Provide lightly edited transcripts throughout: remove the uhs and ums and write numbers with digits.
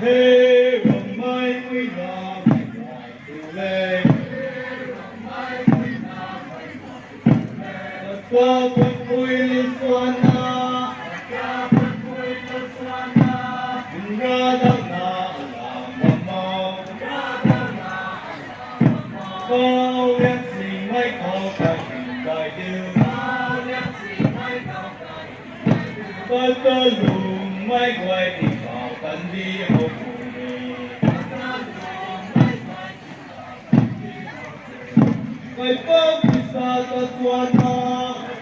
Hey, Gonmei quy nam ngoài từ lê. Qua quân vui lưu xuân na, đừng ra đâu na làm mong. Bao em xin mấy câu phải đời yêu. Bất cứ lùm mấy quay đi vào cần đi hộp Hãy subscribe cho kênh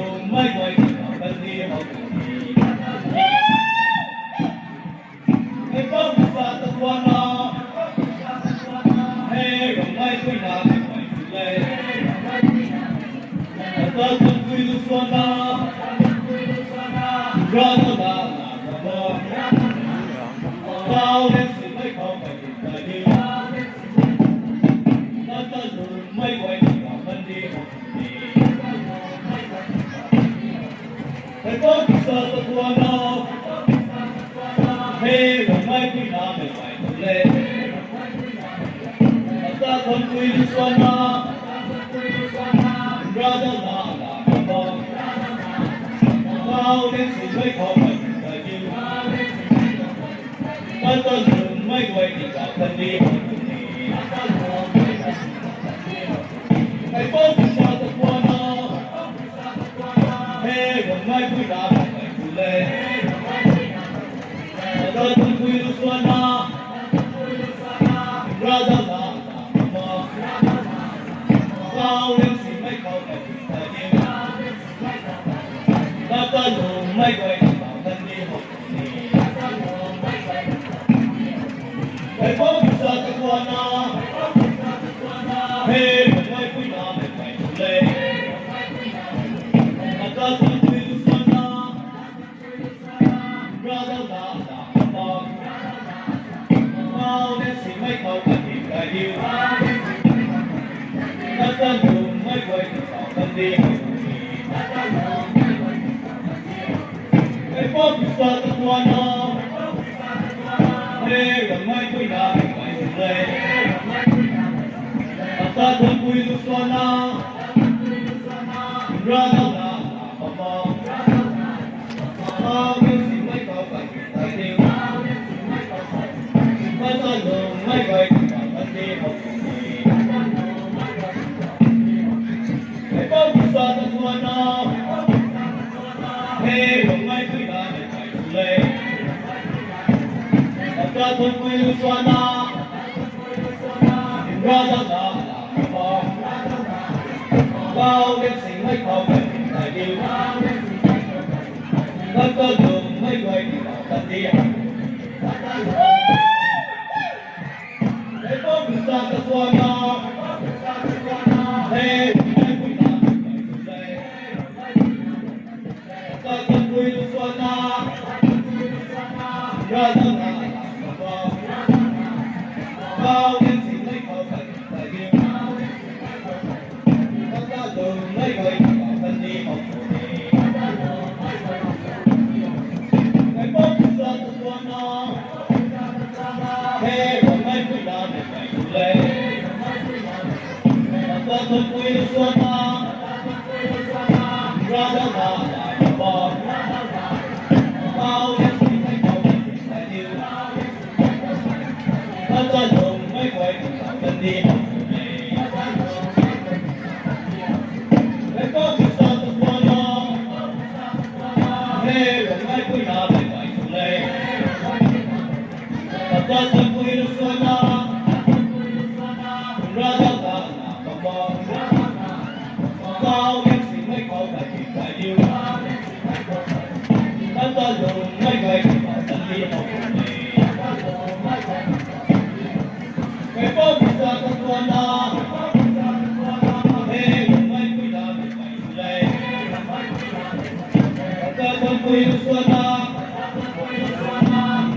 Ghiền Mì Gõ để không bỏ bao đến sự mấy khó khăn là như bắt ta đường mấy quay thì cả thân đi hãy bố cứ sao ta qua nó hey gần mai vui đã phải vui lên ta thân vui lu xuân na ra ra là mà bao đến sự mấy khó khăn là như bắt ta đường mấy quay thì cả thân đi hãy bố cứ sao ta qua nó hey gần mai vui đã phải vui lên ta thân vui lu xuân na ra ra là mà bao đến sự mấy khó khăn là như bắt ta đường mấy quay thì cả thân đi hãy bố cứ sao ta qua nó hey gần mai vui đã phải vui lên ta thân vui lu xuân na ra ra là mà bao nhiêu sự mấy khó khăn là như bắt ta đường mấy quay thì cả thân đi hãy bố cứ sao ta qua nó hey gần mai vui đã phải vui lên ta thân vui lu xuân na ra ra là mà bao nhiêu sự mấy khó khăn là như bắt ta đường mấy quay thì cả thân đi hãy bố cứ sao ta qua nó hey mai vui đã phải vui lên ta thân vui lu xuân na ra ra là mà bao nhiêu sự mấy khó khăn là như bắt ta đường mấy quay thì cả thân đi hãy bố cứ sao ta qua nó hey gần mai vui đã phải vui lên ta thân vui lu xuân na ra ra là mà bao nhiêu sự mấy khó khăn là như bắt ta đường mấy quay thì cả thân đi hãy bố cứ sao ta qua nó hey gần mai vui đã phải vui lên ta thân vui lu xuân na ra ra là mà bao nhiêu sự mấy khó khăn là như bắt ta đường mấy quay thì cả thân đi hãy bố cứ sao ta qua nó hey gần mai vui đã phải vui lên ta thân vui lu xuân na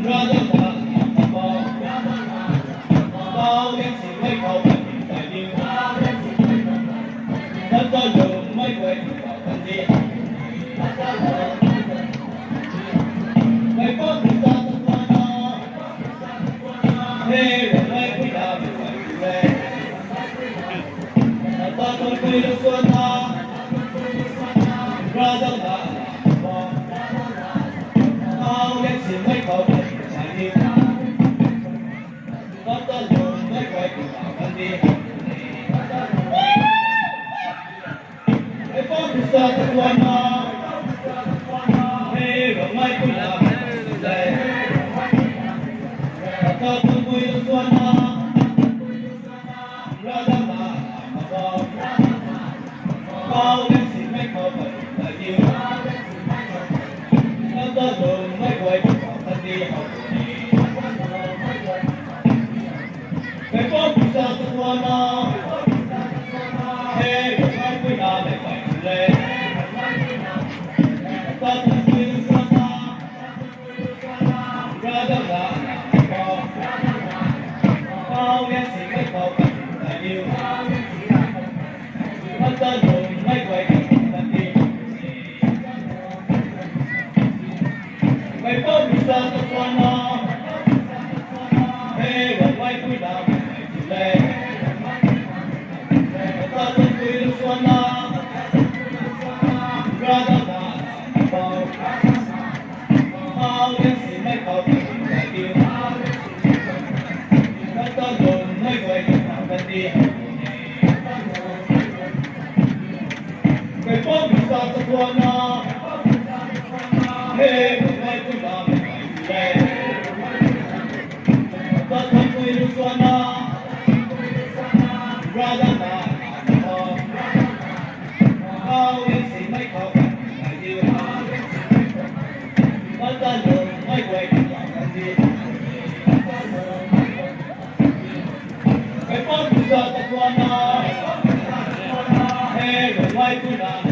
ra ra là mà bao nhiêu sự mấy khó khăn là như bắt ta đường mấy quay thì cả thân đi hãy bố cứ sao ta qua nó hey gần mai vui đã phải vui lên ta thân vui lu xuân na ra ra là mà bao nhiêu sự mấy khó khăn là như bắt ta đường mấy quay thì cả thân đi hãy bố cứ sao ta qua nó hey gần mai vui đã phải vui lên ta thân vui lu xuân na ra ra là mà bao nhiêu sự mấy khó khăn là như bắt ta đường mấy quay thì cả thân đi hãy bố cứ sao ta qua nó hey gần mai vui đã phải vui lên ta thân vui lu xuân na ra ra là mà bao nhiêu sự mấy khó khăn là như bắt ta đường mấy quay Tuana, hey, my Tuana, but I'm going to Tuana, rather than how is it my cover? I do but I know my way to I want to start the Tuana, hey, my Tuana.